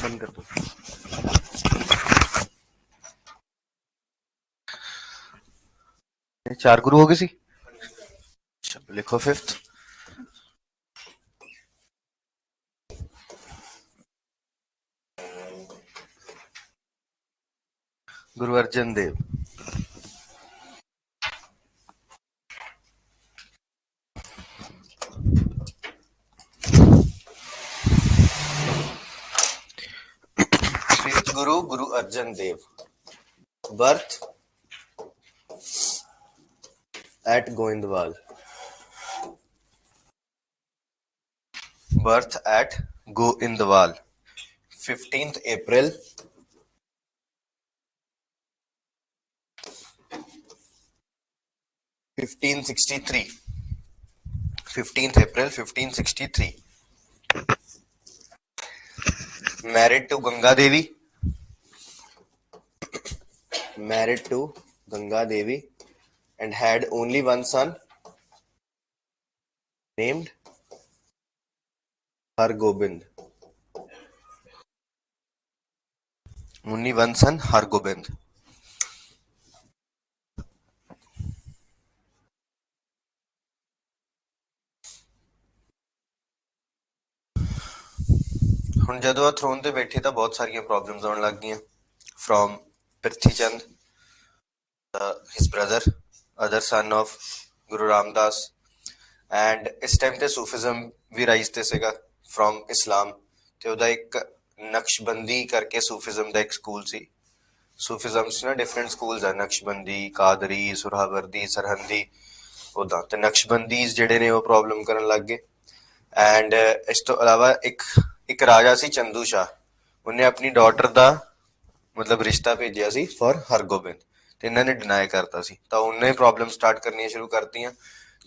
बंद कर दो। चार गुरु हो गए सी। चलो लिखो fifth. Guru Arjan Dev. Fifth Guru Guru Arjan Dev. Birth at Goindwal. Birth at Goindwal 15th April 1563। 15th April 1563। Married to Ganga Devi। Married to Ganga Devi and had only one son named Hargobind। Only one son Hargobind। ਹੁਣ ਜਦੋਂ ਆ thrown ਤੇ ਬੈਠੇ ਤਾਂ ਬਹੁਤ ਸਾਰੀਆਂ problems ਆਉਣ ਲੱਗ ਗਈਆਂ from Prithi Chand, his brother, other son of Guru Ramdas, and ਇਸ ਟਾਈਮ ਤੇ ਸੂਫੀਜ਼ਮ ਵੀ ਰਾਈਜ਼ ਤੇ ਸੀਗਾ from ਇਸਲਾਮ, ਤੇ ਉਹਦਾ ਇੱਕ ਨਕਸ਼ਬੰਦੀ ਕਰਕੇ ਸੂਫੀਜ਼ਮ ਦਾ ਇੱਕ ਸਕੂਲ ਸੀ। ਸੂਫੀਜ਼ਮ 'ਚ ਨਾ ਡਿਫਰੈਂਟ ਸਕੂਲਸ ਆ, ਨਕਸ਼ਬੰਦੀ, ਕਾਦਰੀ, ਸੁਰਹਾਵਰਦੀ, ਸਰਹੰਦੀ, ਉੱਦਾਂ। ਤੇ ਨਕਸ਼ਬੰਦੀਜ਼ ਜਿਹੜੇ ਨੇ ਉਹ ਪ੍ਰੋਬਲਮ ਕਰਨ ਲੱਗ ਗਏ। ਐਂਡ ਇਸ ਤੋਂ ਇਲਾਵਾ ਇੱਕ ਰਾਜਾ ਸੀ ਚੰਦੂ ਸ਼ਾਹ, ਉਹਨੇ ਆਪਣੀ ਡਾਟਰ ਦਾ ਮਤਲਬ ਰਿਸ਼ਤਾ ਭੇਜਿਆ ਸੀ ਫॉर ਹਰਗੋਬਿੰਦ, ਤੇ ਇਹਨਾਂ ਨੇ ਡਿਨਾਈ ਕਰਤਾ ਸੀ, ਤਾਂ ਉਹਨੇ ਪ੍ਰੋਬਲਮ ਸਟਾਰਟ ਕਰਨੀਆਂ ਸ਼ੁਰੂ ਕਰਤੀਆਂ।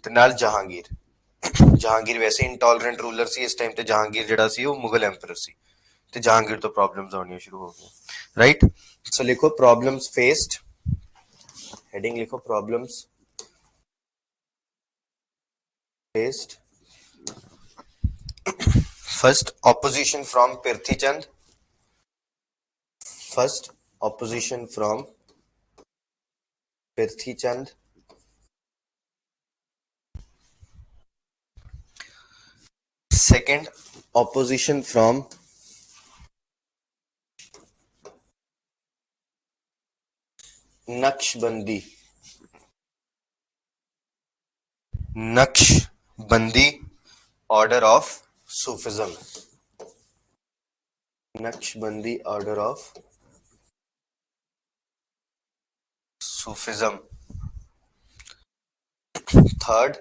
ਤੇ ਨਾਲ ਜਹਾਂਗੀਰ ਵੈਸੇ ਇੰਟੋਲਰੈਂਟ ਰੂਲਰ ਸੀ ਇਸ ਟਾਈਮ ਤੇ। ਜਹਾਂਗੀਰ ਜਿਹੜਾ ਸੀ ਉਹ ਮੁਗਲ ਐਮਪਰਰ ਸੀ, ਤੇ ਜਹਾਂਗੀਰ ਤੋਂ ਪ੍ਰੋਬਲਮਸ ਆਉਣੀਆਂ ਸ਼ੁਰੂ ਹੋ ਗਈਆਂ। ਰਾਈਟ, ਸੋ ਲਿਖੋ ਪ੍ਰੋਬਲਮਸ ਫੇਸਡ, हेडिंग लिखो problems faced. First opposition from Prithvi Chand. First opposition from Prithvi Chand. Second opposition from Naqshbandi. Naqshbandi order of Sufism. Naqshbandi order of Sufism. Third,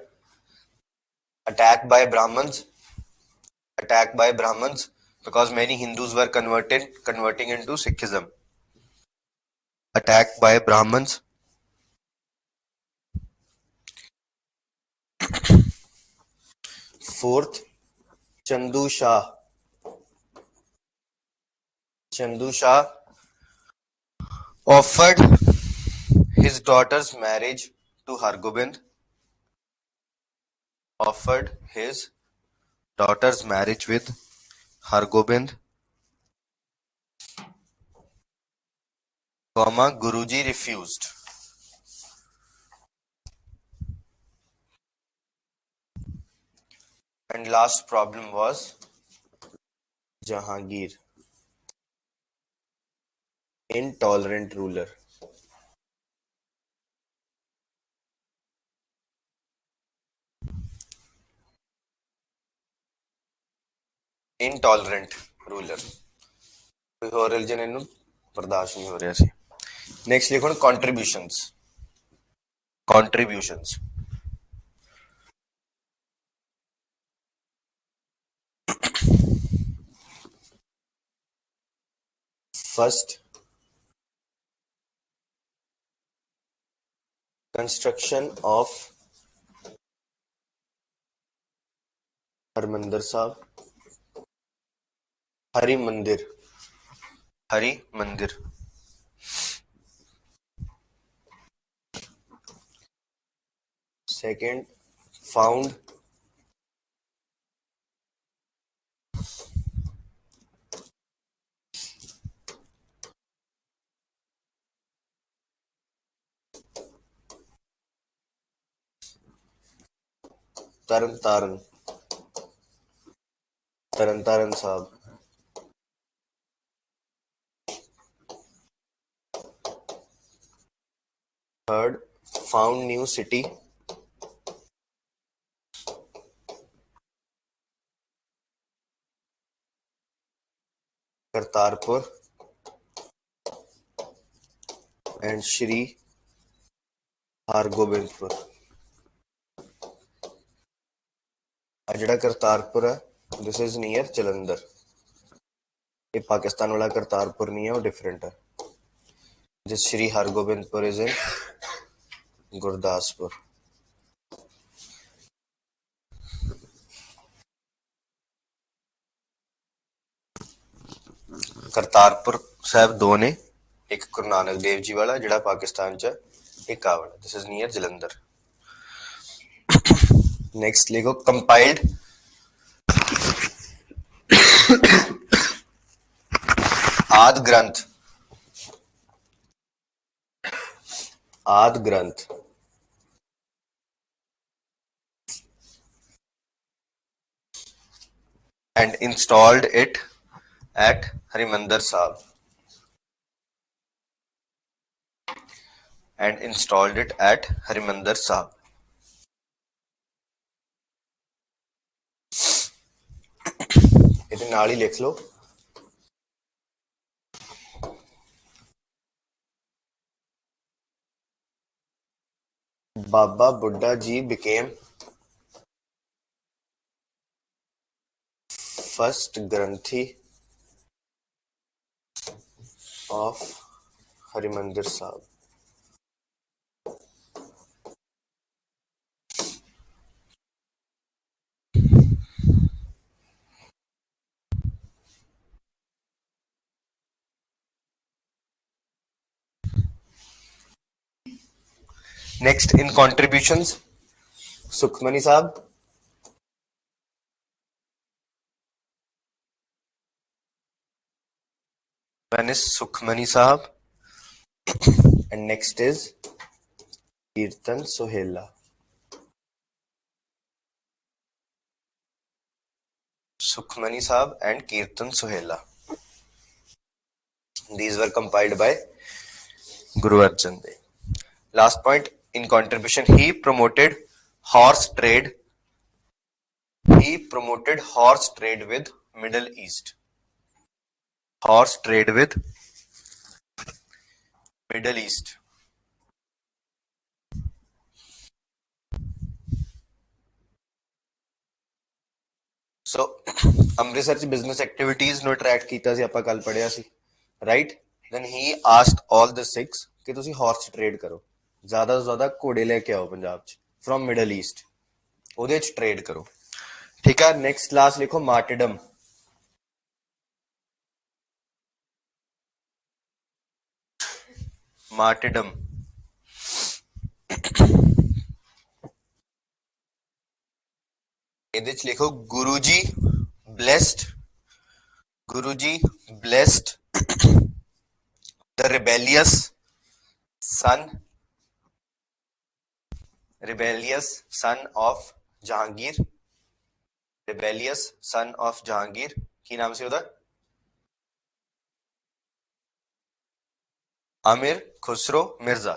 attack by Brahmins. Attack by Brahmins because many Hindus were converting into Sikhism. Attack by Brahmins. Fourth, Chandu Shah. Chandu Shah offered his daughter's marriage to Hargobind. Offered his daughter's marriage with Hargobind, Guruji refused. And last problem was Jahangir, intolerant ruler. Intolerant ruler, कोई और religion इन्हों बर्दाश्त नहीं हो रहा सी। Next लिखो contributions. Contributions. First, construction of Harmandir साहब, हरि मंदिर, हरि मंदिर। Second, found तरन तारन, तरन तारन साहब। Third, found new city, Kartarpur and Shri Hargobindpur. ਜਿਹੜਾ करतारपुर है दिस इज नियर जलंधर। ये पाकिस्तान वाला करतारपुर नहीं है, वो डिफरेंट है। जिस श्री हरगोबिंदपुर इज इन गुरदासपुर। करतारपुर साहब दो ने, एक गुरु नानक देव जी वाला जिहड़ा पाकिस्तान च, एक आ वाला, this is near Jalandhar. Next लिखो कंपाइल्ड आद ग्रंथ, आद ग्रंथ and installed it at Harimandir Sahib, and installed it at Harimandir Sahib। ਇਹਦੇ ਨਾਲ ਹੀ ਲਿਖ ਲਓ Baba Buddha Ji became first Granthi of Harimandir Sahib। Next in contributions, Sukhmani Sahib, one is Sukhmani Sahib, and next is Kirtan Sohela। Sukhmani Sahib and Kirtan Sohela, these were compiled by Guru Arjan Dev। Last point in contribution, he promoted horse trade, he promoted horse trade with Middle East, horse trade with Middle East। So Amritsar ਚ business activities ਨੂੰ attract ਕੀਤਾ ਸੀ, ਆਪਾਂ ਕੱਲ ਪੜਿਆ ਸੀ, right. then he asked all the Sikhs ਕਿ ਤੁਸੀਂ horse trade ਕਰੋ, ਜ਼ਿਆਦਾ ਤੋਂ ਜ਼ਿਆਦਾ ਘੋੜੇ ਲੈ ਕੇ ਆਓ ਪੰਜਾਬ ਚ ਫਰੋਮ ਮਿਡਲ ਈਸਟ, ਉਹਦੇ ਚ ਟ੍ਰੇਡ ਕਰੋ, ਠੀਕ ਹੈ। ਨੈਕਸਟ ਕਲਾਸ ਲਿਖੋ ਮਾਰਟੀਡਮ, ਮਾਰਟੀਡਮ। ਇਹਦੇ ਚ ਲਿਖੋ ਗੁਰੂ ਜੀ blessed, Guru Ji blessed the rebellious son of Jahangir, rebellious son of Jahangir, ਕੀ ਨਾਮ ਸੀ ਉਹਦਾ? Amir Khusro Mirza।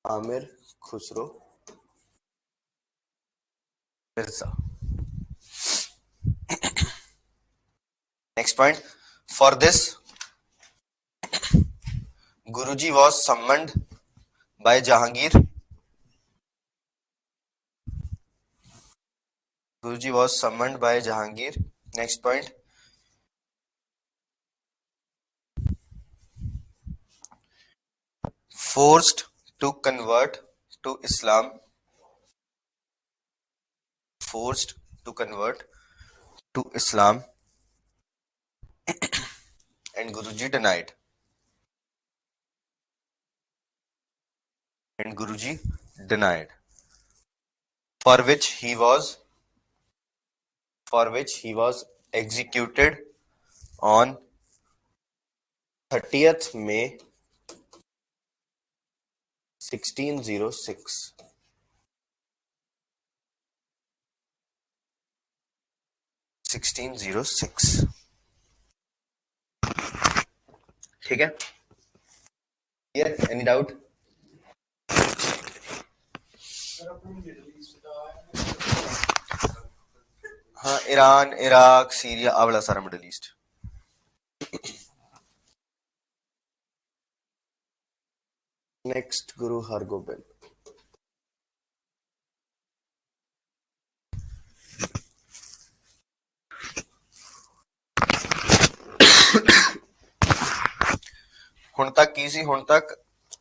Amir Khusro Mirza। Next point, for this Guruji was summoned by Jahangir, Guruji was summoned by Jahangir। Next point, forced to convert to Islam, forced to convert to Islam, and Guruji denied, and Guruji denied, for which he was executed on 30th May 1606. ठीक है, any doubt? हाँ, Iran, Iraq, Syria, आ वाला सारा middle east. Next गुरु हरगोबिंद। ਹੁਣ ਤੱਕ ਕੀ ਸੀ? ਹੁਣ ਤੱਕ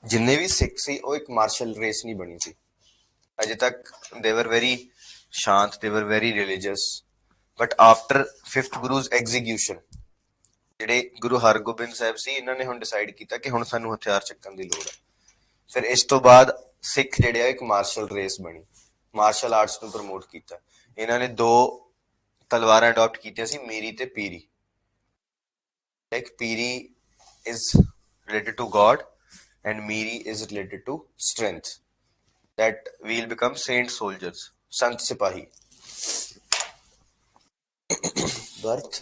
ਜਿੰਨੇ ਵੀ ਸਿੱਖ ਸੀ ਉਹ ਇੱਕ ਮਾਰਸ਼ਲ ਰੇਸ ਨਹੀਂ ਬਣੀ ਸੀ ਅਜੇ ਤੱਕ। ਦੇ ਵਰ ਵੈਰੀ ਸ਼ਾਂਤ, they were very religious. But after 5th Guru's execution, ਜਿਹੜੇ ਗੁਰੂ ਹਰਗੋਬਿੰਦ ਸਾਹਿਬ ਸੀ, ਇਹਨਾਂ ਨੇ ਹੁਣ ਡਿਸਾਈਡ ਕੀਤਾ ਕਿ ਹੁਣ ਸਾਨੂੰ ਹਥਿਆਰ ਚੱਕਣ ਦੀ ਲੋੜ ਹੈ। ਫਿਰ ਇਸ ਤੋਂ ਬਾਅਦ ਸਿੱਖ ਜਿਹੜੇ ਆ ਇੱਕ ਮਾਰਸ਼ਲ ਰੇਸ ਬਣੀ, ਮਾਰਸ਼ਲ ਆਰਟਸ ਨੂੰ ਪ੍ਰਮੋਟ ਕੀਤਾ। ਇਹਨਾਂ ਨੇ 2 ਤਲਵਾਰਾਂ ਅਡਾਪਟ ਕੀਤੀਆਂ ਸੀ, ਮੀਰੀ ਤੇ ਪੀਰੀ। Like Piri is related to God and Miri is related to strength, that we'll become saint soldiers, Sant Sipahi. Birth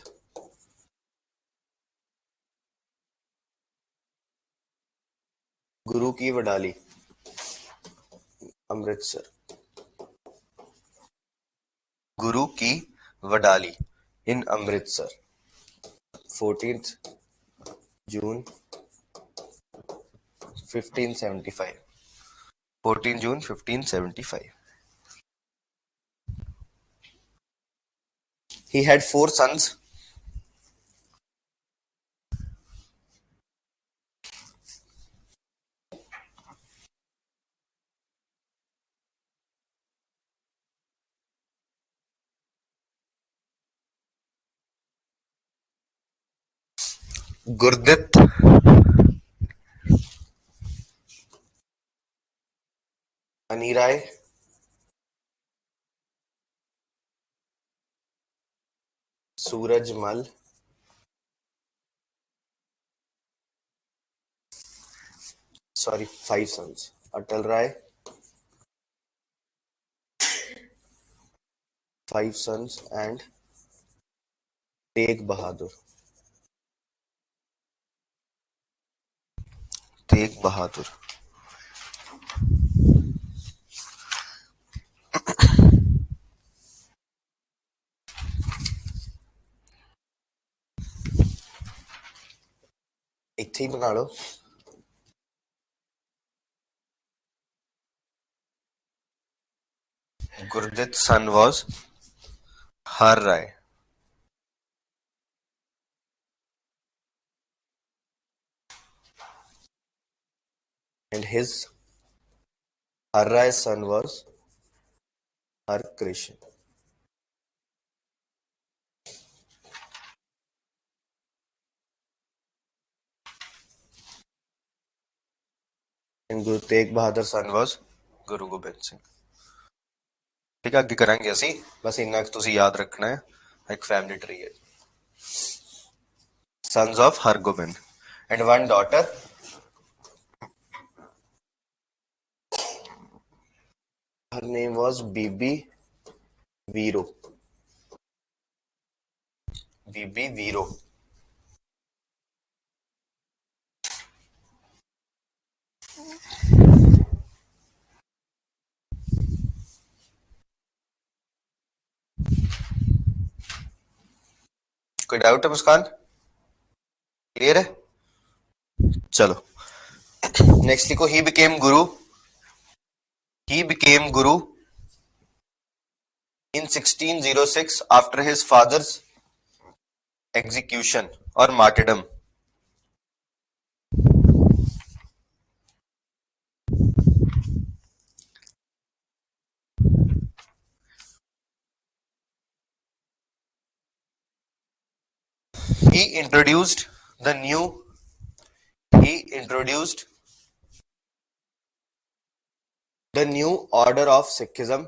Guru ki Vadali, Amritsar. Guru ki Vadali in Amritsar, 14th June 1575. 14 June 1575. He had 4 sons. Gurdit, Anirai, Suraj Mal, sorry, 5 sons. Atal Rai, 5 sons, and Tegh Bahadur. Tegh Bahadur. ਇੱਥੇ ਹੀ ਬਣਾ ਲਓ। Gurdit's son was Har Rai. And his Har Rai's son was Har Krishan. And Guru Tegh Bahadur's son was Guru Gobind Singh. ठीक है, ਅੱਗੇ ਕਰਾਂਗੇ ਅਸੀਂ। ਬਸ ਇੰਨਾ ਕੁ ਤੁਸੀਂ ਯਾਦ ਰੱਖਣਾ ਹੈ, ਇੱਕ ਫੈਮਿਲੀ ਟਰੀ ਹੈ। Sons of Hargobind and 1 daughter. Her name was Bibi Viro. Bibi Viro. कोई डाउट है मुस्कान? क्लियर है? चलो नेक्स्ट लिखो। He became Guru in 1606 after his father's execution or martyrdom. He introduced the new order of Sikhism,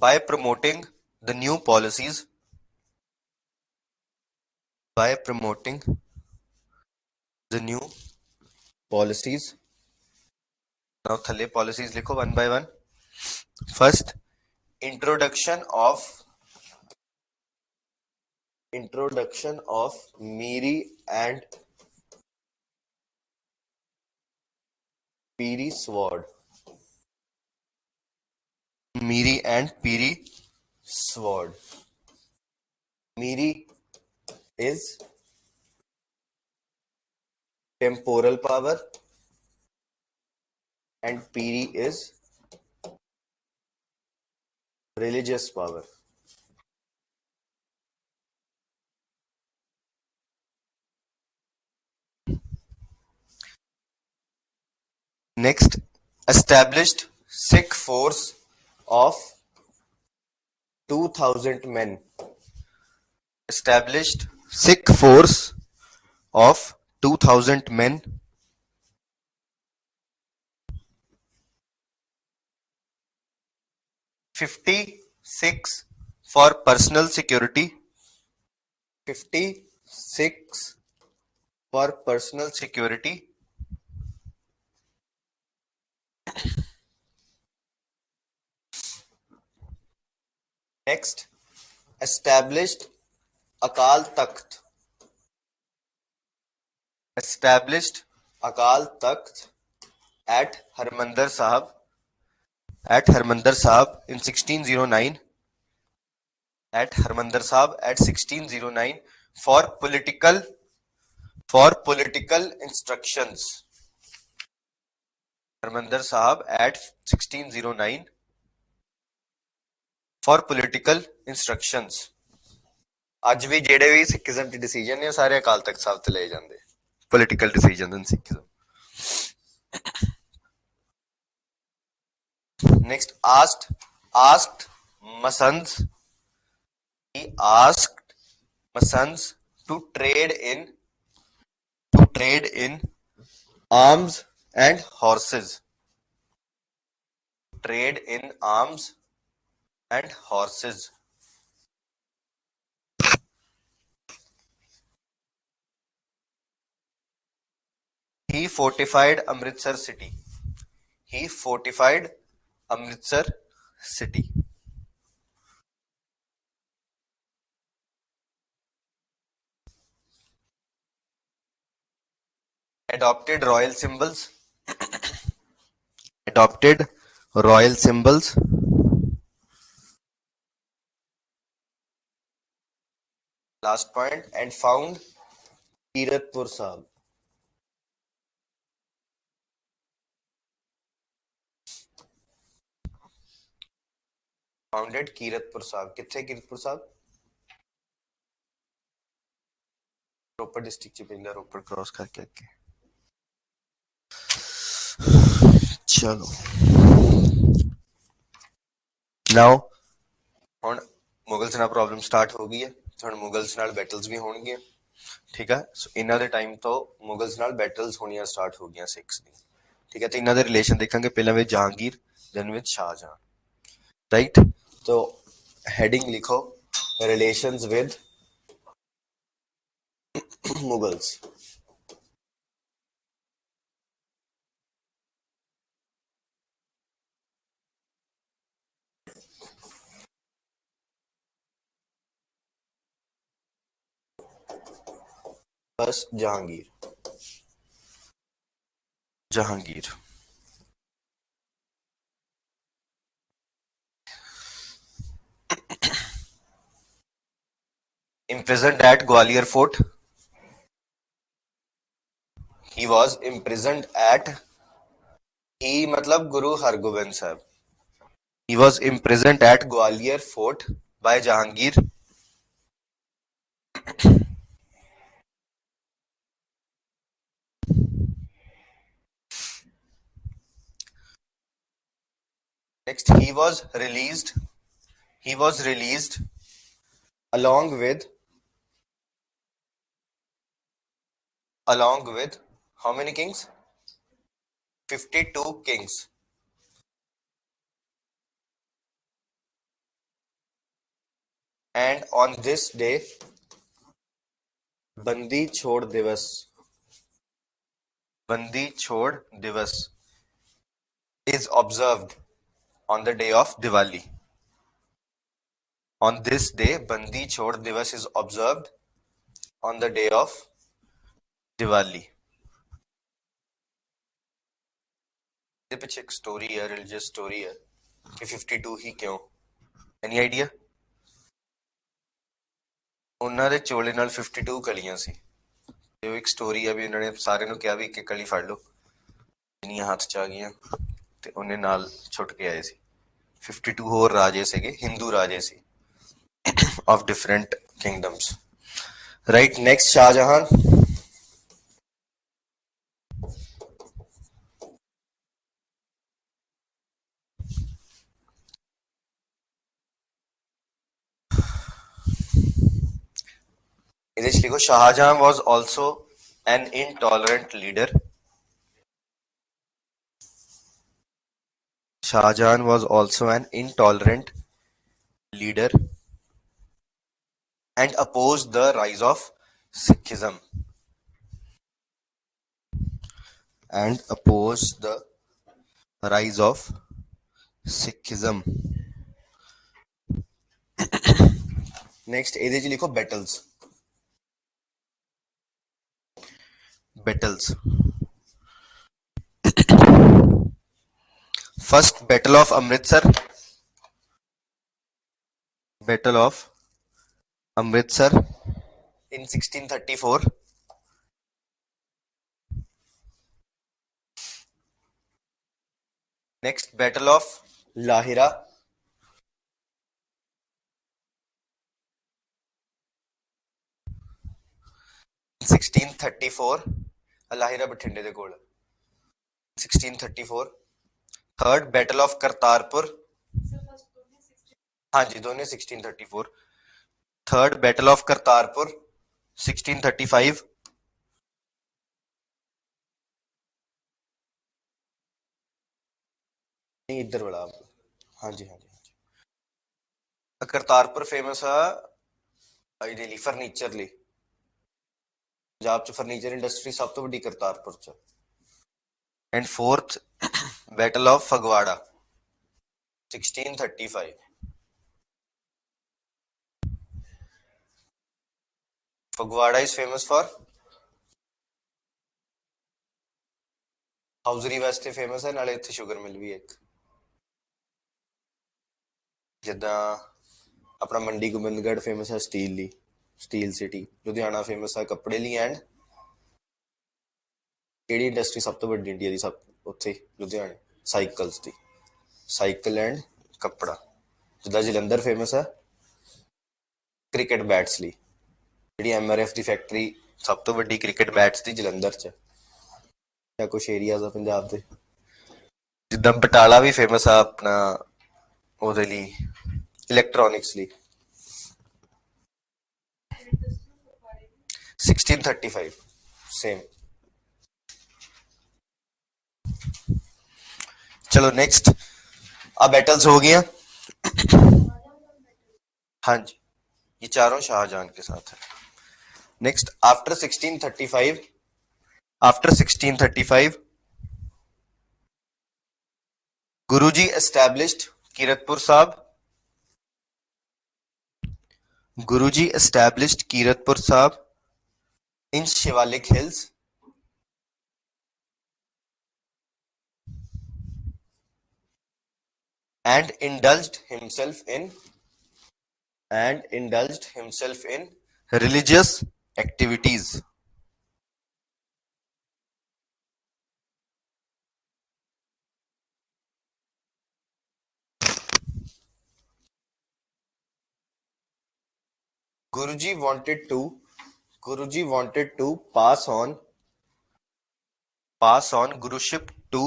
by promoting the new policies by promoting the new policies. Now thale policies likho one by one. First, introduction of Miri and Piri sword. Miri and Piri sword. Miri is temporal power and Piri is religious power. Next, established Sikh force of 2,000 men. Established Sikh force of 2,000 men. 56 for personal security. 56 for personal security. Next, established Akal Takht. Established Akal Takht at Harmandir Sahib in 1609. At Harmandir Sahib at 1609 for political instructions. Harmandir Sahib at 1609 for political instructions. ਅੱਜ ਵੀ ਜਿਹੜੇ ਵੀ Sikhism ਦੇ decision ਨੇ ਸਾਰੇ ਅਕਾਲ ਤਖਤ ਸਾਹਿਬ ਤੇ ਲਏ ਜਾਂਦੇ political decision in Sikhism. Next, asked Masands. He asked Masands to trade in arms and horses. Trade in arms and horses. He fortified Amritsar city. He fortified Amritsar city. Adopted royal symbols. Adopted royal symbols. Last point, and found Kiratpur Sahib. Founded Kiratpur Sahib. कित्थे Kiratpur Sahib? रोपड़ district च पैंदा रोपड़ cross करके अगे. चलो now ਹੁਣ ਮੁਗਲਸ ਨਾਲ problem start ਹੋ ਗਈ ਹੈ. ਹੁਣ ਮੁਗਲਸ ਨਾਲ ਬੈਟਲਸ ਵੀ ਹੋਣਗੀਆਂ. ਠੀਕ ਹੈ. ਸੋ ਇਹਨਾਂ ਦੇ ਟਾਈਮ ਤੋਂ ਮੁਗਲਸ ਨਾਲ ਬੈਟਲਸ ਹੋਣੀਆਂ ਸਟਾਰਟ ਹੋ ਗਈਆਂ ਸਿੱਖਸ ਦੀ. ਠੀਕ ਹੈ. ਤੇ ਇਹਨਾਂ ਦੇ ਰਿਲੇਸ਼ਨ ਦੇਖਾਂਗੇ ਪਹਿਲਾਂ ਵਿੱਚ ਜਹਾਂਗੀਰ ਦੈਨ ਵਿੱਚ ਸ਼ਾਹਜਹਾਂ. ਰਾਈਟ. तो हेडिंग लिखो relations with Mughals. First Jahangir. Imprisoned at Gwalior Fort. He was imprisoned at मतलब Guru Hargobind Sahib. He was imprisoned at Gwalior Fort by Jahangir. Next, he was released. He was released along with how many kings? 52 kings. And on this day, Bandi Chhod Divas is observed on the day of Diwali. On this day, Bandi Chhod Divas is observed on the day of Diwali. इसके पीछे एक story है, religious story है कि 52 ही क्यों? Any idea? ਉਹਨਾਂ ਦੇ ਚੋਲੇ ਨਾਲ 52 ਕਲੀਆਂ ਸੀ ਤੇ ਉਹ ਇੱਕ ਸਟੋਰੀ ਆ ਵੀ ਉਹਨਾਂ ਨੇ ਸਾਰਿਆਂ ਨੂੰ ਕਿਹਾ ਵੀ ਇੱਕ ਕਲੀ ਫੜ ਲਓ, ਜਿੰਨੀਆਂ ਹੱਥ ਚ ਆ ਗਈਆਂ ਤੇ ਉਹਨੇ ਨਾਲ ਛੁੱਟ ਕੇ ਆਏ ਸੀ। 52 ਹੋਰ ਰਾਜੇ ਸੀਗੇ, ਹਿੰਦੂ ਰਾਜੇ ਸੀ of different kingdoms. Right, next Shahjahan. Shahjahan was also an intolerant leader. Shahjahan was also an intolerant leader and opposed the rise of Sikhism. And opposed the rise of Sikhism. Next, ਇਹਦੇ ਚ ਲਿਖੋ battles. Battles. First Battle of Amritsar. Battle of Amritsar in 1634. Next, Battle of Lahira. In 1634. Lahira Bhathinde de ਕੋਲ 1634. Third, Battle of Kartarpur. हाँ जी, दोनों 1634. Third, Battle of Kartarpur 1635. नहीं, इधर वाला। हाँ जी हाँ जी। ਕਰਤਾਰਪੁਰ ਫੇਮਸ ਆ ਇਹਦੇ ਲਈ, ਫਰਨੀਚਰ ਲਈ। ਪੰਜਾਬ ਚ ਫਰਨੀਚਰ ਇੰਡਸਟਰੀ ਸਭ ਤੋਂ ਵੱਡੀ ਕਰਤਾਰਪੁਰ ਚ। And fourth, battle of Phagwara 1635. Phagwara is famous for hosiery ਵਾਸਤੇ ਫੇਮਸ ਹੈ, ਨਾਲੇ ਇੱਥੇ ਸ਼ੂਗਰ ਮਿਲ ਵੀ ਹੈ ਇੱਕ। ਜਿੱਦਾਂ ਆਪਣਾ ਮੰਡੀ ਗੋਬਿੰਦਗੜ੍ਹ ਫੇਮਸ ਹੈ ਸਟੀਲ ਲਈ, ਸਟੀਲ ਸਿਟੀ। ਲੁਧਿਆਣਾ ਫੇਮਸ ਹੈ ਕੱਪੜੇ ਲਈ। ਐਂਡ ਕਿਹੜੀ ਇੰਡਸਟਰੀ ਸਭ ਤੋਂ ਵੱਡੀ ਇੰਡੀਆ ਦੀ ਸਭ ਉੱਥੇ? ਲੁਧਿਆਣੇ ਸਾਈਕਲਸ ਦੀ, ਸਾਈਕਲ ਐਂਡ ਕੱਪੜਾ। ਜਿੱਦਾਂ ਜਲੰਧਰ ਫੇਮਸ ਹੈ ਕ੍ਰਿਕਟ ਬੈਟਸ ਲਈ, ਜਿਹੜੀ MRF ਦੀ ਫੈਕਟਰੀ ਸਭ ਤੋਂ ਵੱਡੀ ਕ੍ਰਿਕਟ ਬੈਟਸ ਦੀ ਜਲੰਧਰ ਚ। ਜਾਂ ਕੁਛ ਏਰੀਆਜ਼ ਆ ਪੰਜਾਬ ਦੇ, ਜਿੱਦਾਂ ਬਟਾਲਾ ਵੀ ਫੇਮਸ ਆ ਆਪਣਾ ਉਹਦੇ ਲਈ, ਇਲੈਕਟ੍ਰੋਨਿਕਸ ਲਈ। 1635 सेम। चलो नेक्स्ट, अब बैटल्स हो गई। हाँ जी, ये चारों शाहजहां के साथ है। नेक्स्ट, आफ्टर 1635 गुरुजी एस्टैब्लिश्ड कीरतपुर साहब। गुरुजी एस्टैब्लिश्ड कीरतपुर साहब in Shivalik Hills and indulged himself in religious activities. Guruji wanted to pass on Guruship to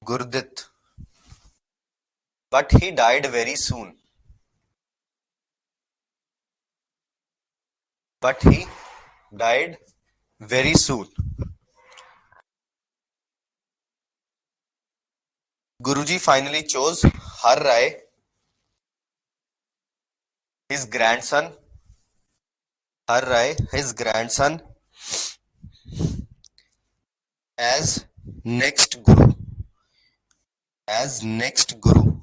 Gurdit, but he died very soon. Guruji finally chose Har Rai, his grandson, Har Rai, his grandson, as next Guru, as next Guru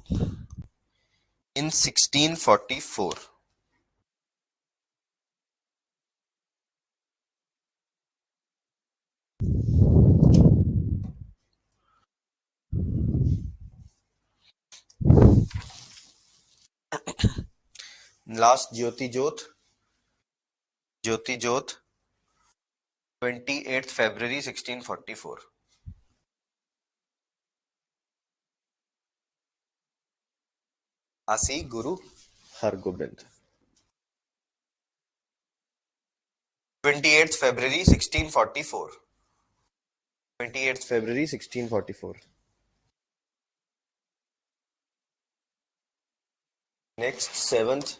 in 1644. Last Jyoti Jyot, 28th February 1644. Asi Guru Hargobind. 28th February 1644. 28th February 1644. Next, 7th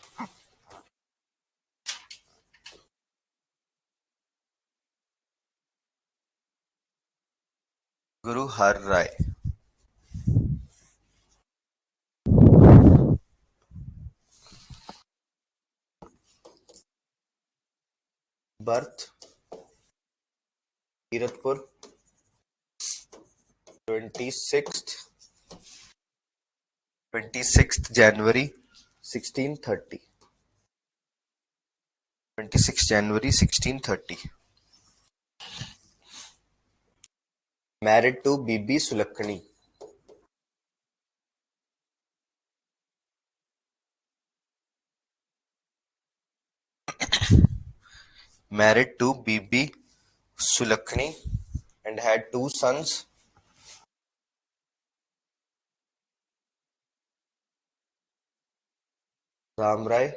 Guru Har Rai. Birth Kiratpur, 26th January 1630. 26th January 1630. Married to Bibi Sulakhani. Married to Bibi Sulakhani and had two sons, Ram Rai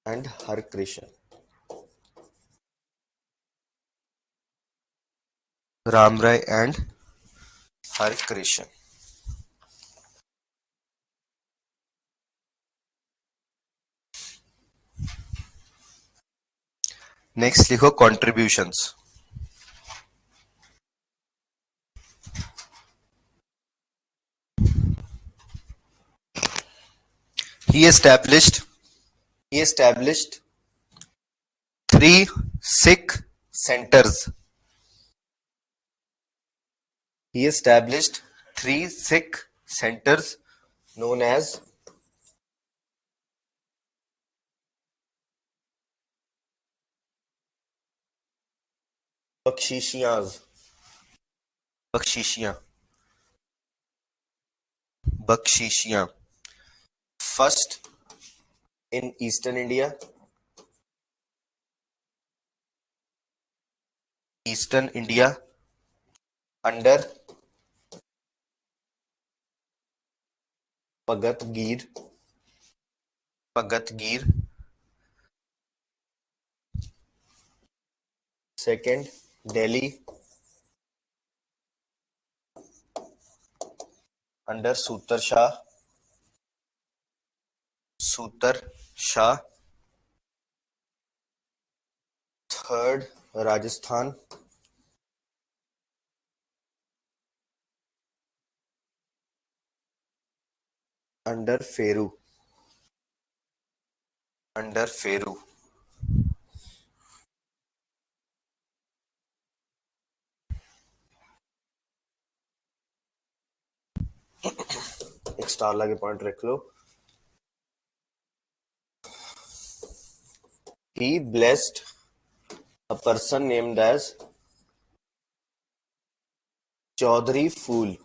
and Har Krishan. Ram Rai and Har Krishan. Next लिखो contributions. He established three Sikh centers. He established three Sikh centers known as Bakshishiyas. Bakshishiyan. First in Eastern India, under Bhagat Gir. Second, Delhi under Sutar Shah. Third, Rajasthan under Feru. एक star लगे point रख लो. He blessed a person named as Chaudhary Phul,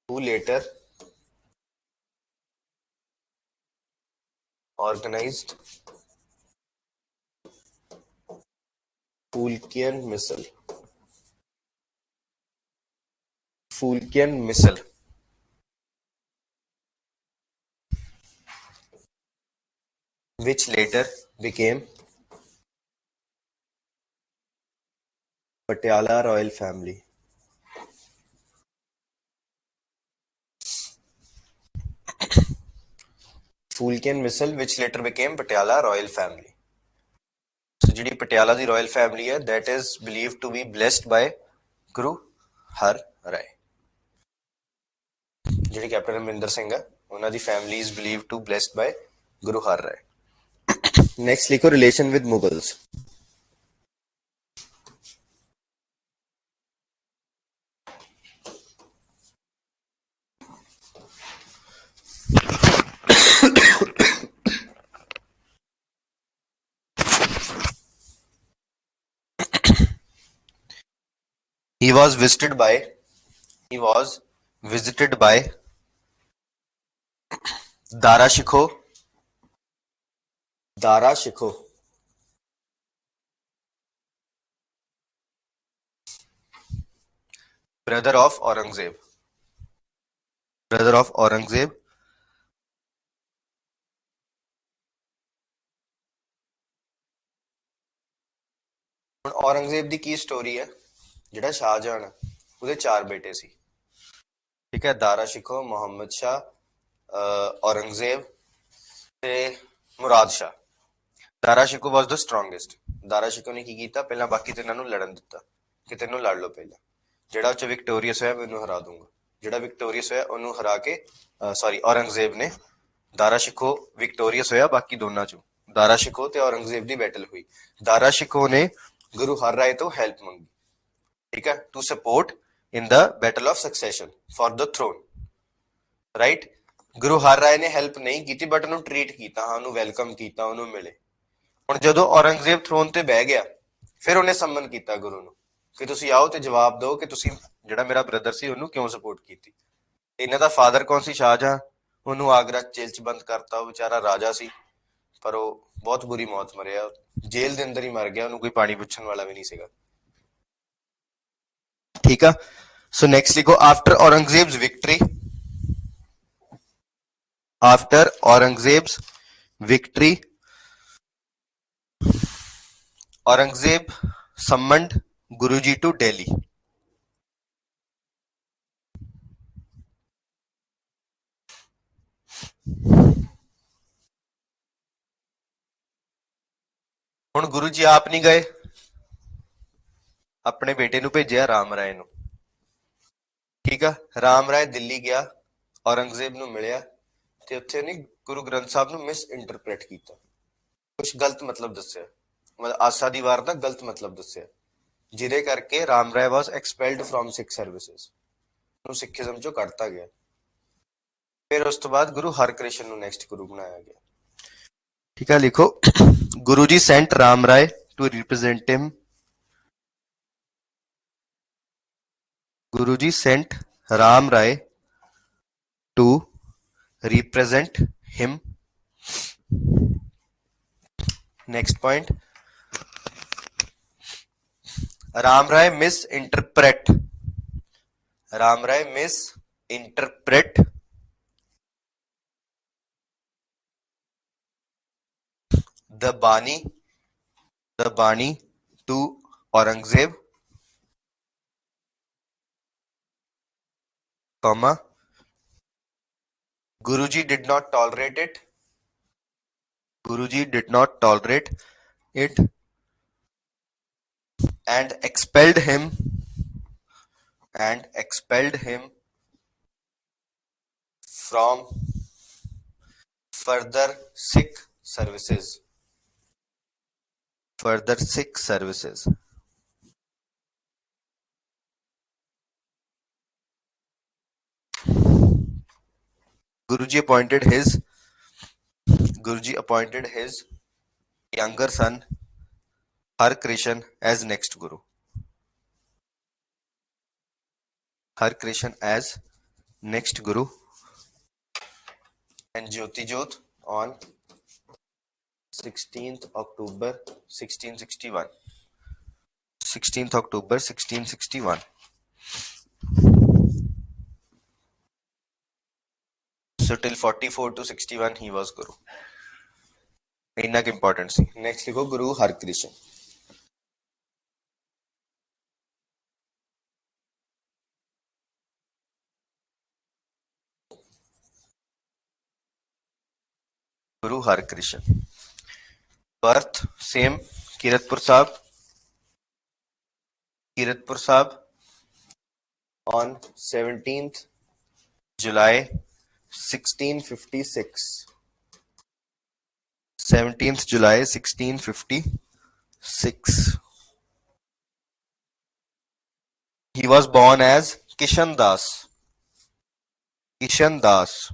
who later organized Phulkian Missile, which later became Patiala royal family. Phulkian Missile, which later became Patiala royal family. So ਜਿਹੜੀ ਪਟਿਆਲਾ ਦੀ royal family ਹੈ that is believed to be blessed by Guru Har Rai. ਜਿਹੜੀ captain Amarinder Singh ਹੈ ਉਹਨਾਂ ਦੀ family is believed to blessed by Guru Har Rai. Next लिखो relation with Mughals. He was visited by Dara Shikoh, brother of Aurangzeb। ਹੁਣ ਔਰੰਗਜ਼ੇਬ ਦੀ ਕੀ story ਹੈ? ਜਿਹੜਾ ਸ਼ਾਹਜਹਾਨ ਉਹਦੇ 4 ਬੇਟੇ ਸੀ, ਠੀਕ ਹੈ, ਦਾਰਾ ਸ਼ਿਕੋ, ਮੁਹੰਮਦ ਸ਼ਾਹ, ਔਰੰਗਜ਼ੇਬ ਤੇ ਮੁਰਾਦ ਸ਼ਾਹ। ਦਾਰਾ ਸ਼ਿਕੋ ਵਾਸ ਦ ਸਟਰੋਂਗੈਸਟ। ਦਾਰਾ ਸ਼ਿਕੋ ਨੇ ਕੀ ਕੀਤਾ, ਪਹਿਲਾਂ ਬਾਕੀ ਤਿੰਨਾਂ ਨੂੰ ਲੜਨ ਦਿੱਤਾ ਕਿ ਤੈਨੂੰ ਲੜ ਲਓ, ਪਹਿਲਾਂ ਜਿਹੜਾ ਉਹ 'ਚ ਵਿਕਟੋਰੀਅਸ ਹੋਇਆ ਮੈਨੂੰ ਹਰਾ ਦੂੰਗਾ। ਜਿਹੜਾ ਵਿਕਟੋਰੀਅਸ ਹੋਇਆ ਉਹਨੂੰ ਹਰਾ ਕੇ ਔਰੰਗਜ਼ੇਬ ਨੇ, ਦਾਰਾ ਸ਼ਿਕੋ ਵਿਕਟੋਰੀਅਸ ਹੋਇਆ ਬਾਕੀ ਦੋਨਾਂ ਚੋਂ। ਦਾਰਾ ਸ਼ਿਕੋ ਤੇ ਔਰੰਗਜ਼ੇਬ ਦੀ ਬੈਟਲ ਹੋਈ। ਦਾਰਾ ਸ਼ਿਕੋ ਨੇ ਗੁਰੂ ਹਰ ਰਾਏ ਤੋਂ ਹੈਲਪ ਮੰਗੀ, ਠੀਕ ਹੈ, to support in the battle of succession for the throne, right? Guru Har Rai ਨੇ ਹੈਲਪ ਨਹੀਂ ਕੀਤੀ ਬਟ ਉਹਨੂੰ ਟ੍ਰੀਟ ਕੀਤਾ, ਹਾਂ ਉਹਨੂੰ ਵੈਲਕਮ ਕੀਤਾ, ਉਹਨੂੰ ਮਿਲੇ। ਹੁਣ ਜਦੋਂ ਔਰੰਗਜ਼ੇਬ ਥਰੋਨ ਤੇ ਬਹਿ ਗਿਆ ਫਿਰ ਉਹਨੇ ਸੰਮਨ ਕੀਤਾ ਗੁਰੂ ਨੂੰ ਕਿ ਤੁਸੀਂ ਆਓ ਤੇ ਜਵਾਬ ਦਿਓ ਕਿ ਤੁਸੀਂ ਜਿਹੜਾ ਮੇਰਾ ਬ੍ਰਦਰ ਸੀ ਉਹਨੂੰ ਕਿਉਂ ਸਪੋਰਟ ਕੀਤੀ। ਇਹਨਾਂ ਦਾ ਫਾਦਰ ਕੌਣ ਸੀ? ਸ਼ਾਹਜਹਾਂ। ਉਹਨੂੰ ਆਗਰਾ ਜੇਲ੍ਹ 'ਚ ਬੰਦ ਕਰਤਾ। ਉਹ ਵਿਚਾਰਾ ਰਾਜਾ ਸੀ ਪਰ ਉਹ ਬਹੁਤ ਬੁਰੀ ਮੌਤ ਮਰਿਆ, ਜੇਲ੍ਹ ਦੇ ਅੰਦਰ ਹੀ ਮਰ ਗਿਆ, ਉਹਨੂੰ ਕੋਈ ਪਾਣੀ ਪੁੱਛਣ ਵਾਲਾ ਵੀ ਨਹੀਂ ਸੀਗਾ, ਠੀਕ ਆ। So next लिखो after Aurangzeb's victory, Aurangzeb summoned Guruji to Delhi। ਹੁਣ ਗੁਰੂ ਜੀ ਆਪ ਨਹੀਂ ਗਏ, ਆਪਣੇ ਬੇਟੇ ਨੂੰ ਭੇਜਿਆ ਰਾਮ ਰਾਏ ਨੂੰ, ਠੀਕ ਆ। ਰਾਮ ਰਾਏ ਦਿੱਲੀ ਗਿਆ, ਔਰੰਗਜ਼ੇਬ ਨੂੰ ਮਿਲਿਆ ਤੇ ਉੱਥੇ ਉਹਨੇ ਗੁਰੂ ਗ੍ਰੰਥ ਸਾਹਿਬ ਨੂੰ ਮਿਸ ਇੰਟਰਪ੍ਰੇਟ ਕੀਤਾ, ਕੁਛ ਗਲਤ ਮਤਲਬ ਦੱਸਿਆ, ਮਤਲਬ ਆਸਾ ਦੀ ਵਾਰ ਦਾ ਗਲਤ ਮਤਲਬ ਦੱਸਿਆ, ਜਿਹਦੇ ਕਰਕੇ ਰਾਮ ਰਾਏ ਵਾਸ ਐਕਸਪੈਲਡ ਫਰੋਮ ਸਿੱਖ ਸਰਵਿਸਿਜ਼, ਉਹਨੂੰ ਸਿੱਖੀਜ਼ਮ ਚੋਂ ਕੱਢਤਾ ਗਿਆ। ਫਿਰ ਉਸ ਤੋਂ ਬਾਅਦ ਗੁਰੂ ਹਰਕ੍ਰਿਸ਼ਨ ਨੂੰ ਨੈਕਸਟ ਗੁਰੂ ਬਣਾਇਆ ਗਿਆ, ਠੀਕ ਹੈ। ਲਿਖੋ Guru ji sent Ram Rai to represent him. Guru ji sent Ram Rai to represent him. Next point, Ram Rai misinterpret the Bani to Aurangzeb, comma, Guruji did not tolerate it and expelled him from further Sikh services। Guruji appointed his younger son Harkrishan as next Guru। And Jyoti Jyot on 16th October 1661। So till 44 to 61 he was Guru। ਇੰਨਾ ਕਿ important ਸੀ। Next ਲਿਖੋ Guru Harkrishan. Guru Harkrishan, birth same Kiratpur Sahib on 17th July 1656. 17th July 1656. He was born as Kishan Das. Kishan Das.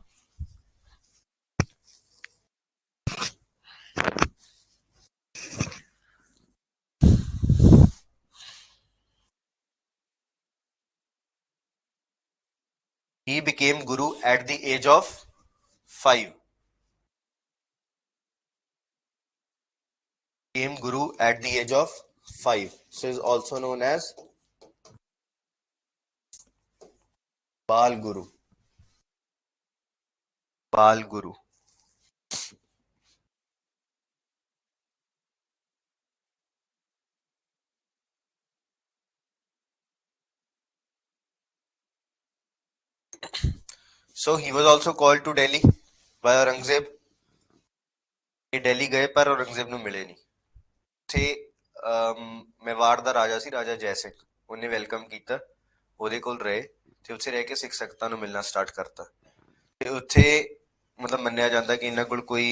He became Guru at the age of 5. Became Guru at the age of 5. So is also known as Bal Guru. Bal Guru. So he was also called to Delhi by Aurangzeb. ये दिल्ली गए पर औरंगजेब ਨੂੰ ਮਿਲੇ ਨਹੀਂ ਥੇ ਮੇਵਾੜ ਦਾ ਰਾਜਾ ਸੀ ਰਾਜਾ ਜੈ ਸਿੰਘ ਉਹਨੇ welcome ਕੀਤਾ ਉਹਦੇ ਕੋਲ ਰਹੇ ਤੇ ਉੱਥੇ ਰਹਿ ਕੇ ਸਿੱਖ ਸੰਗਤਾਂ ਨੂੰ ਮਿਲਣਾ ਸਟਾਰਟ ਕਰਤਾ ਤੇ ਉੱਥੇ ਮਤਲਬ ਮੰਨਿਆ ਜਾਂਦਾ ਕਿ ਇਹਨਾਂ ਕੋਲ ਕੋਈ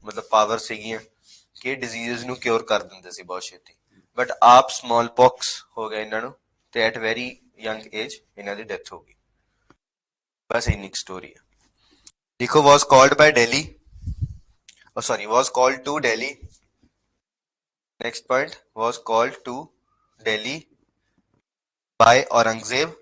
ਮਤਲਬ ਪਾਵਰ ਸੀਗੀਆਂ ਕਿ ਡਿਜ਼ੀਜ਼ ਨੂੰ ਕਿਉਰ ਕਰ ਦਿੰਦੇ ਸੀ ਬਹੁਤ ਛੇਤੀ ਬਟ ਆਪ ਸਮਾਲ ਪੌਕਸ ਹੋ ਗਿਆ ਇਹਨਾਂ ਨੂੰ ਤੇ ਐਟ ਵੈਰੀ ਯੰਗ ਏਜ ਇਹਨਾਂ ਦੀ ਡੈਥ ਹੋ ਗਈ ਬਸ ਇੰਨੀ ਸਟੋਰੀ ਹੈ ਦੇਖੋ was called by Delhi was called to Delhi. Next point was called to Delhi by Aurangzeb.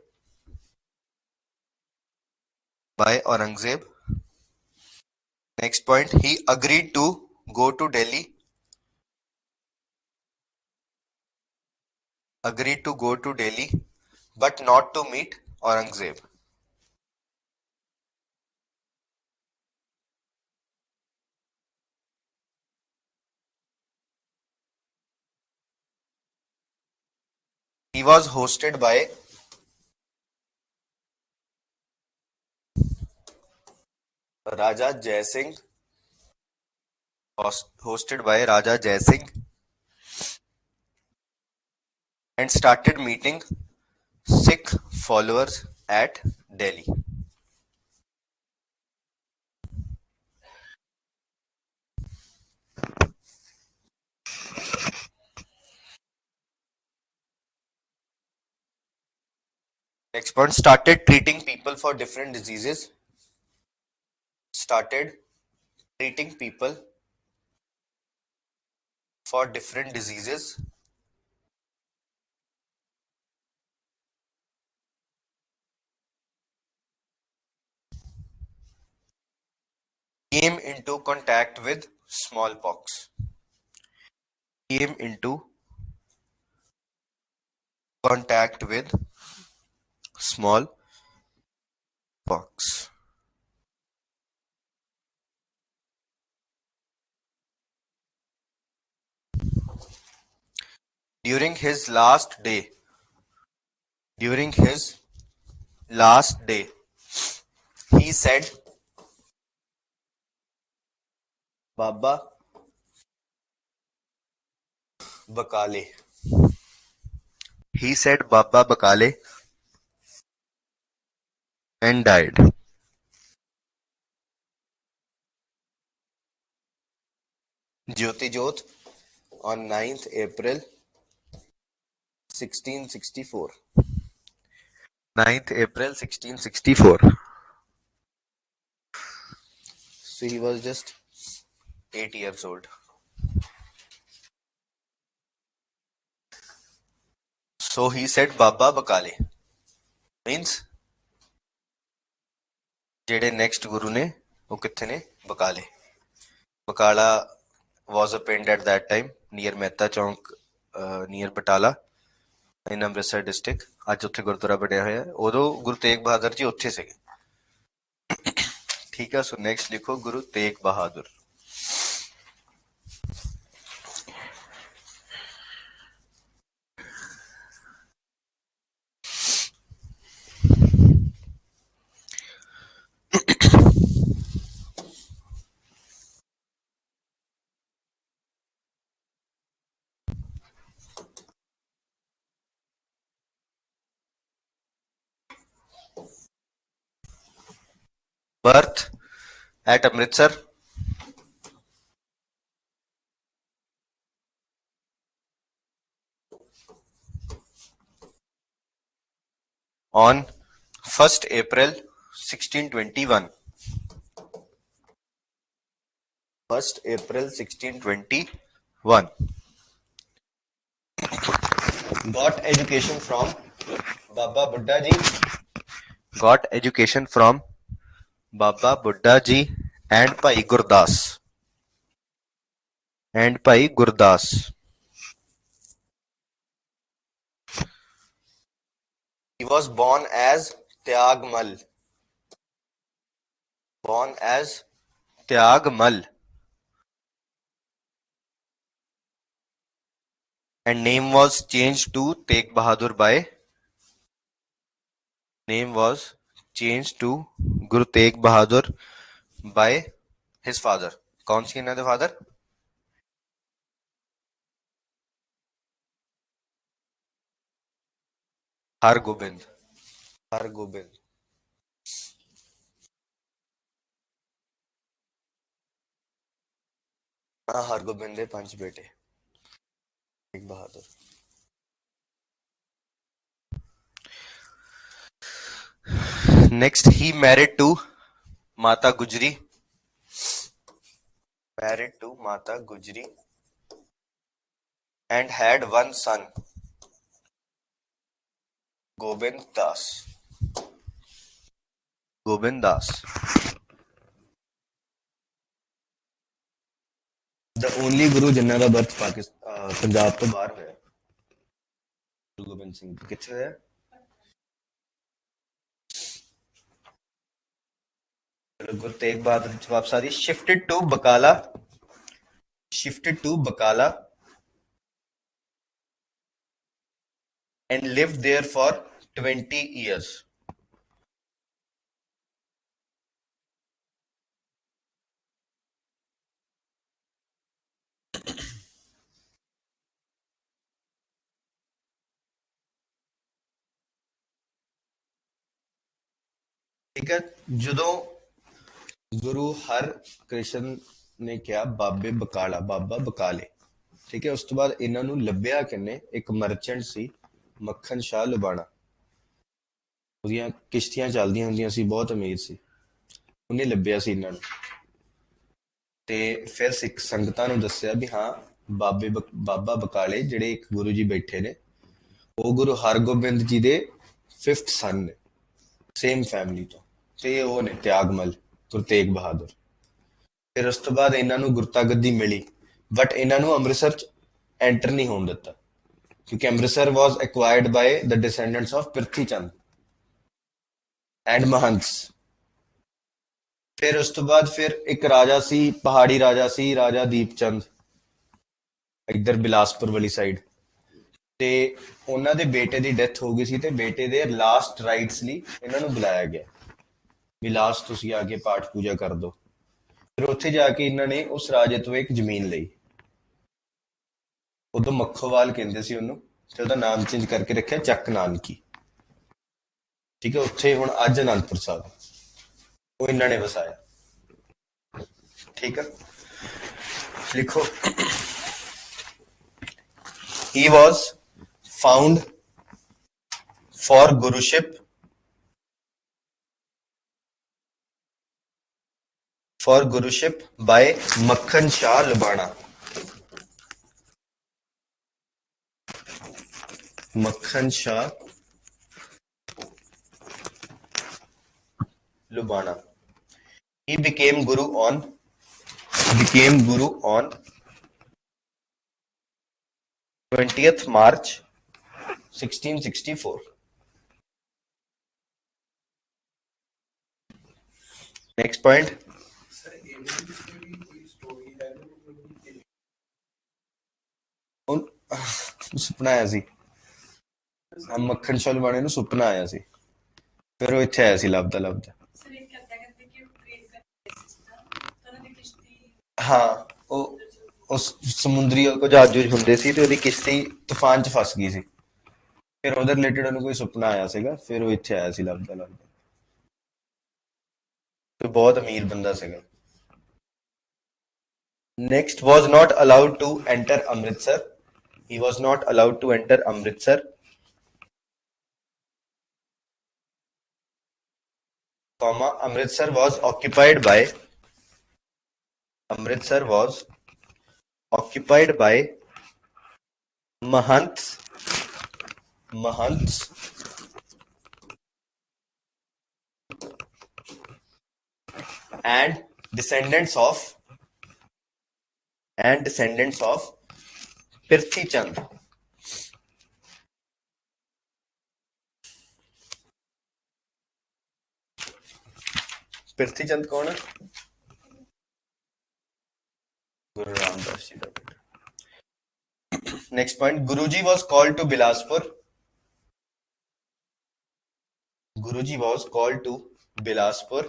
Next point, he agreed to go to Delhi. But not to meet Aurangzeb. He was hosted by Raja Jai Singh. And started meeting Sikh followers at Delhi. Next point, started treating people for different diseases. Came into contact with smallpox. During his last day, he said, Baba Bakale. And died. Jyoti Jyoth on 9th April 1664. 9th April 1664. So he was just 8 years old. So he said Baba Bakale. Means ਜਿਹੜੇ next guru ਨੇ ਉਹ ਕਿੱਥੇ ਨੇ ਬਕਾਲੇ Bakala was a pind at that time near Mehta Chowk near Batala in Amritsar district ਅੱਜ ਉੱਥੇ ਗੁਰਦੁਆਰਾ ਬਣਿਆ ਹੋਇਆ ਉਦੋਂ ਗੁਰੂ ਤੇਗ ਬਹਾਦਰ ਜੀ ਉੱਥੇ ਸੀਗੇ ਠੀਕ ਹੈ ਸੋ ਨੈਕਸਟ ਲਿਖੋ Guru Tegh Bahadur Birth at Amritsar. On 1st April 1621. 1st April 1621. Got education from Baba Buddha Ji. Got education from Baba Buddha Ji and Bhai Gurdas. And Bhai Gurdas. He was born as Tyagmal. Born as Tyagmal. And name was changed to Tegh Bahadur by. Name was changed to Guru Tegh Bahadur by his father. कौन सी another father? Hargobind. Hargobind. हाँ हरगोबिंद दे 5 बेटे Tegh Bahadur. Next he married to Mata Gujri. Married to Mata Gujri and had one son, Gobind Das. Gobind Das. The only Guru जिन्ना का birth Punjab तो बाहर होया. गुरु गोबिंद सिंह किथे होया? Guru Tegh Bahadur जवाब सारी. Shifted to Bakala and lived there for 20 years. ठीक है. ਜਦੋਂ ਗੁਰੂ ਹਰਕ੍ਰਿਸ਼ਨ ਨੇ ਕਿਹਾ ਬਾਬੇ ਬਕਾਲਾ, ਬਾਬਾ ਬਕਾਲੇ, ਠੀਕ ਹੈ, ਉਸ ਤੋਂ ਬਾਅਦ ਇਹਨਾਂ ਨੂੰ ਲੱਭਿਆ ਕਿੰਨੇ? ਇੱਕ ਮਰਚੈਂਟ ਸੀ ਮੱਖਣ ਸ਼ਾਹ ਲੁਬਾਣਾ. ਉਹਦੀਆਂ ਕਿਸ਼ਤੀਆਂ ਚੱਲਦੀਆਂ ਹੁੰਦੀਆਂ ਸੀ, ਬਹੁਤ ਅਮੀਰ ਸੀ. ਉਹਨੇ ਲੱਭਿਆ ਸੀ ਇਹਨਾਂ ਨੂੰ ਤੇ ਫਿਰ ਸਿੱਖ ਸੰਗਤਾਂ ਨੂੰ ਦੱਸਿਆ ਵੀ ਹਾਂ ਬਾਬਾ ਬਕਾਲੇ ਜਿਹੜੇ ਇੱਕ ਗੁਰੂ ਜੀ ਬੈਠੇ ਨੇ ਉਹ ਗੁਰੂ ਹਰਗੋਬਿੰਦ ਜੀ ਦੇ 5th ਸਨ ਨੇ, ਸੇਮ ਫੈਮਿਲੀ ਤੋਂ, ਤੇ ਉਹ ਨੇ ਤਿਆਗਮਲ ਗੁਰੂ ਤੇਗ ਬਹਾਦਰ. ਫਿਰ ਉਸ ਤੋਂ ਬਾਅਦ ਇਹਨਾਂ ਨੂੰ ਗੁਰਤਾ ਗੱਦੀ ਮਿਲੀ, ਬਟ ਇਹਨਾਂ ਨੂੰ ਅੰਮ੍ਰਿਤਸਰ ਚ ਐਂਟਰ ਨਹੀਂ ਹੋਣ ਦਿੱਤਾ ਕਿਉਂਕਿ Amritsar was acquired by the descendants of Prithi Chand and Mahants. ਫਿਰ ਉਸ ਤੋਂ ਬਾਅਦ ਫਿਰ ਇੱਕ ਰਾਜਾ ਸੀ, ਪਹਾੜੀ ਰਾਜਾ ਸੀ, ਰਾਜਾ ਦੀਪ ਚੰਦ, ਇੱਧਰ ਬਿਲਾਸਪੁਰ ਵਾਲੀ ਸਾਈਡ, ਤੇ ਉਹਨਾਂ ਦੇ ਬੇਟੇ ਦੀ ਡੈਥ ਹੋ ਗਈ ਸੀ ਤੇ ਬੇਟੇ ਦੇ ਲਾਸਟ ਰਾਈਟਸ ਲਈ ਇਹਨਾਂ ਨੂੰ ਬੁਲਾਇਆ ਗਿਆ ਵੀ ਲਾਸਟ ਤੁਸੀਂ ਆ ਕੇ ਪਾਠ ਪੂਜਾ ਕਰ ਦਿਓ. ਫਿਰ ਉੱਥੇ ਜਾ ਕੇ ਇਹਨਾਂ ਨੇ ਉਸ ਰਾਜੇ ਤੋਂ ਇੱਕ ਜ਼ਮੀਨ ਲਈ. ਉਦੋਂ ਮੱਖੋਵਾਲ ਕਹਿੰਦੇ ਸੀ ਉਹਨੂੰ, ਤੇ ਉਹਦਾ ਨਾਮ ਚੇਂਜ ਕਰਕੇ ਰੱਖਿਆ ਚੱਕ ਨਾਨਕੀ. ਠੀਕ ਹੈ. ਉੱਥੇ ਹੁਣ ਅੱਜ ਅਨੰਦਪੁਰ ਸਾਹਿਬ ਉਹ ਇਹਨਾਂ ਨੇ ਵਸਾਇਆ. ਠੀਕ ਹੈ. ਲਿਖੋ. He was found for guruship by Makhan Shah Lubana. Makhan Shah Lubana. He became guru on 20th March 1664. Next point. ਸੁਪਨਾ ਆਇਆ ਸੀ ਮੱਖਣ ਸ਼ਾਹ ਲੁਬਾਣੇ ਨੂੰ, ਸੁਪਨਾ ਆਇਆ ਸੀ, ਫਿਰ ਉਹ ਇੱਥੇ ਆਇਆ ਸੀ ਲੱਭਦਾ ਲੱਭਦਾ. ਹਾਂ, ਉਹ ਸਮੁੰਦਰੀ ਜਹਾਜ਼ ਹੁੰਦੇ ਸੀ ਤੇ ਉਹਦੀ ਕਿਸ਼ਤੀ ਤੂਫਾਨ ਚ ਫਸ ਗਈ ਸੀ, ਫਿਰ ਉਹਦੇ ਰਿਲੇਟਡ ਉਹਨੂੰ ਕੋਈ ਸੁਪਨਾ ਆਇਆ ਸੀਗਾ, ਫਿਰ ਉਹ ਇੱਥੇ ਆਇਆ ਸੀ ਲੱਭਦਾ ਲੱਭਦਾ. तो बहुत अमीर बंदा सीगा। Next, was not allowed to enter Amritsar. He was not allowed to enter Amritsar, comma, Amritsar was occupied by Mahants, Mahants and descendants of Prithvi Chand. Prithvi Chand कौन है? Guru Ramdas ji का बेटा. Next point, Guruji was called to Bilaspur. Guruji was called to Bilaspur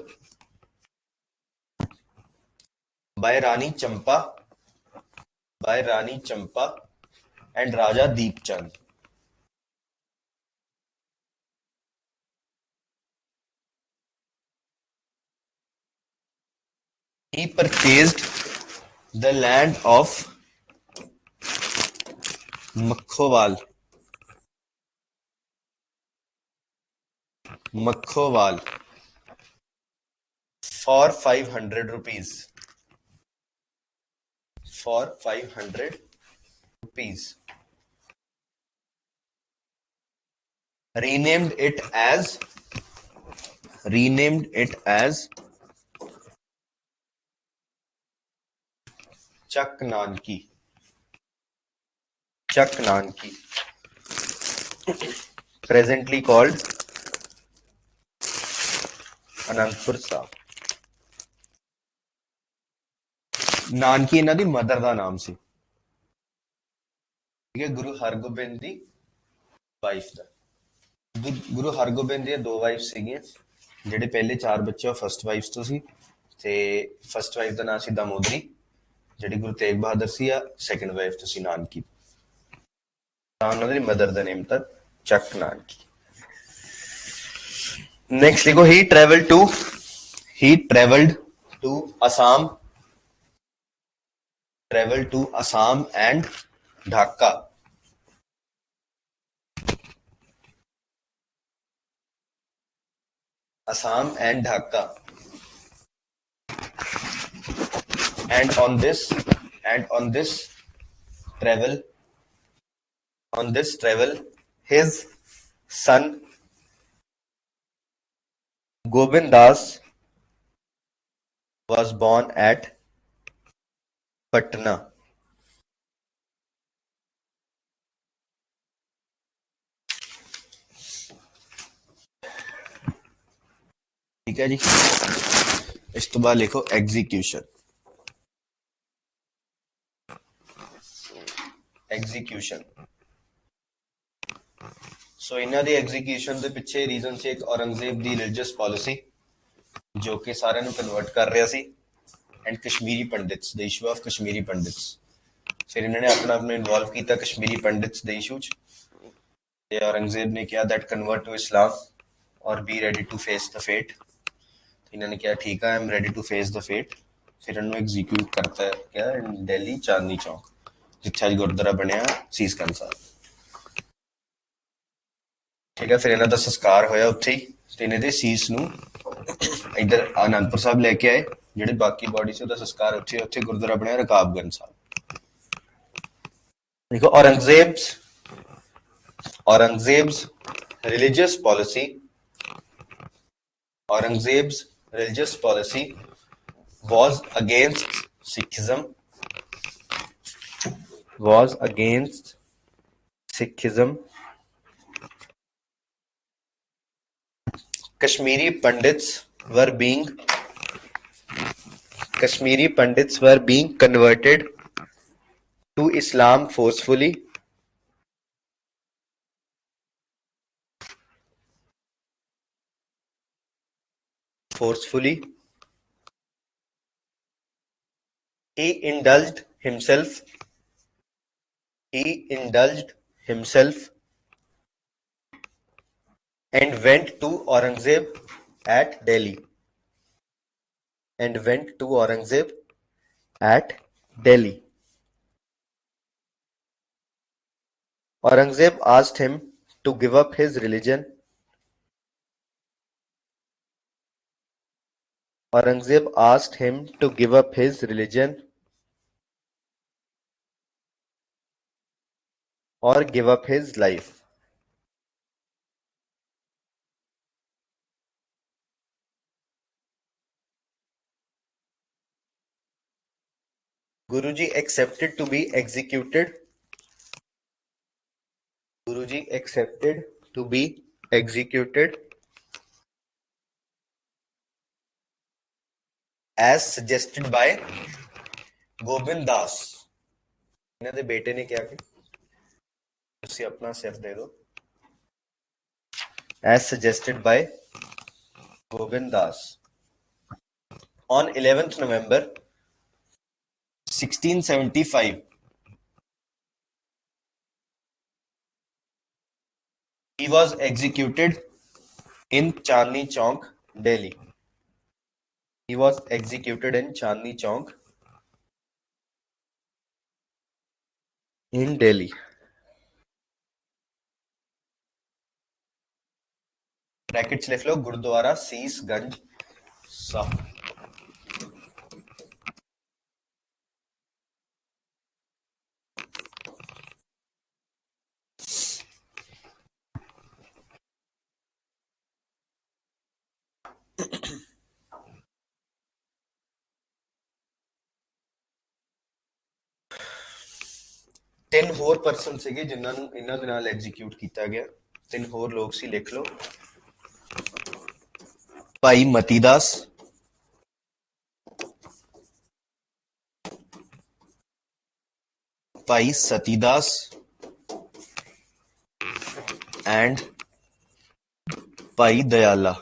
by Rani Champa and Raja Deep Chand. He purchased the land of Makhowal for 500 rupees. For 500 rupees. Renamed it as Chak Nanki. Presently called Anandpur Sahib. Nanaki ਇਹਨਾਂ ਦੀ mother ਦਾ ਨਾਮ ਸੀ, ਠੀਕ ਹੈ। ਗੁਰੂ ਹਰਗੋਬਿੰਦ ਦੀ wife ਦਾ। ਗੁਰੂ ਹਰਗੋਬਿੰਦ ਦੀਆਂ ਦੋ wife ਸੀਗੀਆਂ, ਜਿਹੜੇ ਪਹਿਲੇ 4 ਬੱਚੇ ਉਹ ਫਸਟ ਵਾਈਫ ਤੋਂ ਸੀ, ਤੇ ਫਸਟ ਵਾਈਫ ਦਾ ਨਾਮ ਸੀ ਦਾਮੋਦਰੀ, ਜਿਹੜੀ ਗੁਰੂ ਤੇਗ ਬਹਾਦਰ ਸੀ, ਆ ਸੈਕੰਡ ਵਾਈਫ ਤੋਂ ਸੀ ਨਾਨਕੀ। ਤਾਂ ਉਹਨਾਂ ਦੀ ਮਦਰ ਦਾ ਨੇਮ ਤਾਂ ਚੱਕ ਨਾਨਕੀ। ਨੈਕਸਟ ਲਿਖੋ, ਹੀ travelled to Assam and Dhaka. And on this travel, his son Gobind Das was born at Patna. ठीक है जी। इस तो बाद लिखो एग्जीक्यूशन। सो इन्हां दी एग्जीक्यूशन दे पिछे रीजन से एक औरंगजेब दी रिलीजियस पॉलिसी जो कि सारे नूं कन्वर्ट कर रहा सी, and Kashmiri pandits, the issue of Kashmiri pandits. फिर इन्होंने अपना इन्वॉल्व किया कश्मीरी पंडित्स दे इशू च। औरंगजेब ने कहा दैट कन्वर्ट टू इस्लाम और be ready to face the fate. इन्होंने कहा ठीक है, I am ready to face the fate. फिर इन्होंने एग्जीक्यूट करता है क्या इन दिल्ली चांदनी चौक, जिथे अज गुरुद्वारा बनया सीसगंज साहब, ठीक है। फिर इन्हों का संस्कार होया उत्थे ही, ते इन्हां दे सीस नूं इधर आनंदपुर साहब लेके आए, जिहड़ी बाकी बॉडी से उसका संस्कार उत्थे गुरुद्वारा बनया रकाबगंज साहब। देखो, Aurangzeb's religious policy was against Sikhism, Kashmiri Pandits were being converted to Islam forcefully. He indulged himself and went to Aurangzeb at Delhi. and went to Aurangzeb at Delhi. Aurangzeb asked him to give up his religion. Aurangzeb asked him to give up his religion or give up his life. Guruji accepted to be executed. Guruji accepted to be executed as suggested by Gobind Das. ਇਹਨਾਂ ਦੇ ਬੇਟੇ ਨੇ ਕਿਹਾ ਕਿ ਤੁਸੀਂ ਆਪਣਾ ਸਿਰ ਦੇ ਦਿਓ. As suggested by Gobind Das. On 11th November 1675, he was executed in Chandni Chowk, Delhi. He was executed in Chandni Chowk in Delhi. Brackets लिख लो, गुरुद्वारा सीसगंज साहिब. ਤਿੰਨ ਹੋਰ ਪਰਸਨ ਸੀਗੇ ਜਿਨ੍ਹਾਂ ਨੂੰ ਇਹਨਾਂ ਦੇ ਨਾਲ ਐਗਜ਼ੀਕਿਊਟ ਕੀਤਾ ਗਿਆ. ਤਿੰਨ ਹੋਰ ਲੋਕ ਸੀ, ਲਿਖ ਲਓ. ਭਾਈ ਮਤੀ ਦਾਸ, ਭਾਈ ਸਤੀ ਦਾਸ and Bhai Dayala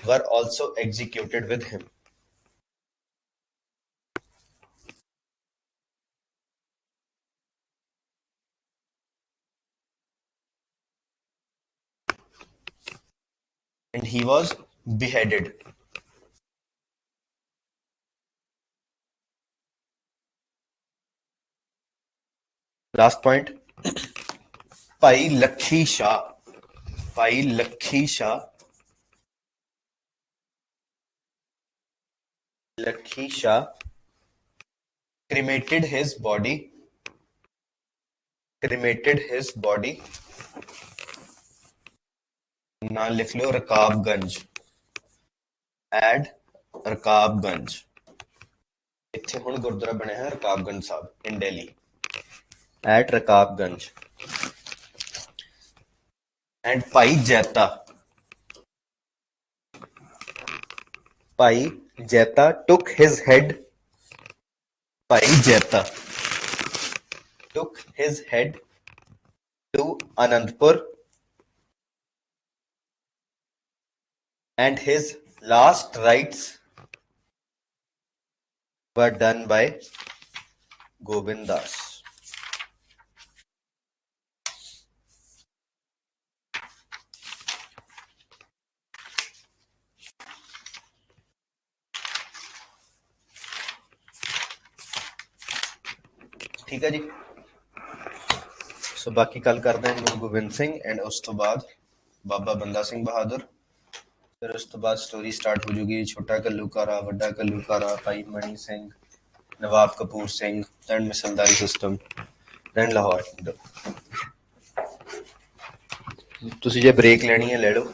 were also executed with him. And he was beheaded. Last point. Bhai Lakhi Shah. Bhai Lakhi Shah. Lakhi Shah cremated his body. Cremated his body. ना लिख लो रकाबगंज. Add रकाबगंज. इत्थे हुण गुरुद्वारा बने है रकाबगंज साहब in Delhi. At Rakabganj. And Bhai Jaita. Bhai Jaita took his head. Bhai Jaita took his head to Anandpur, and his last rites were done by Gobind Das. ठीक है जी. सो बाकी कल करते हैं गुरु गोबिंद सिंह एंड उस तो बाद बाबा बंदा सिंह बहादुर. फिर उस तो बाद स्टोरी स्टार्ट हो जाएगी. छोटा कल्लूकारा, वड्डा कल्लूकारा, भाई मणि सिंह, नवाब कपूर सिंह, दैन मिसलदारी सिस्टम, दैन लाहौर. ਤੁਸੀਂ ਜੇ ਬ੍ਰੇਕ ਲੈਣੀ ਹੈ ਲੈ ਲਓ.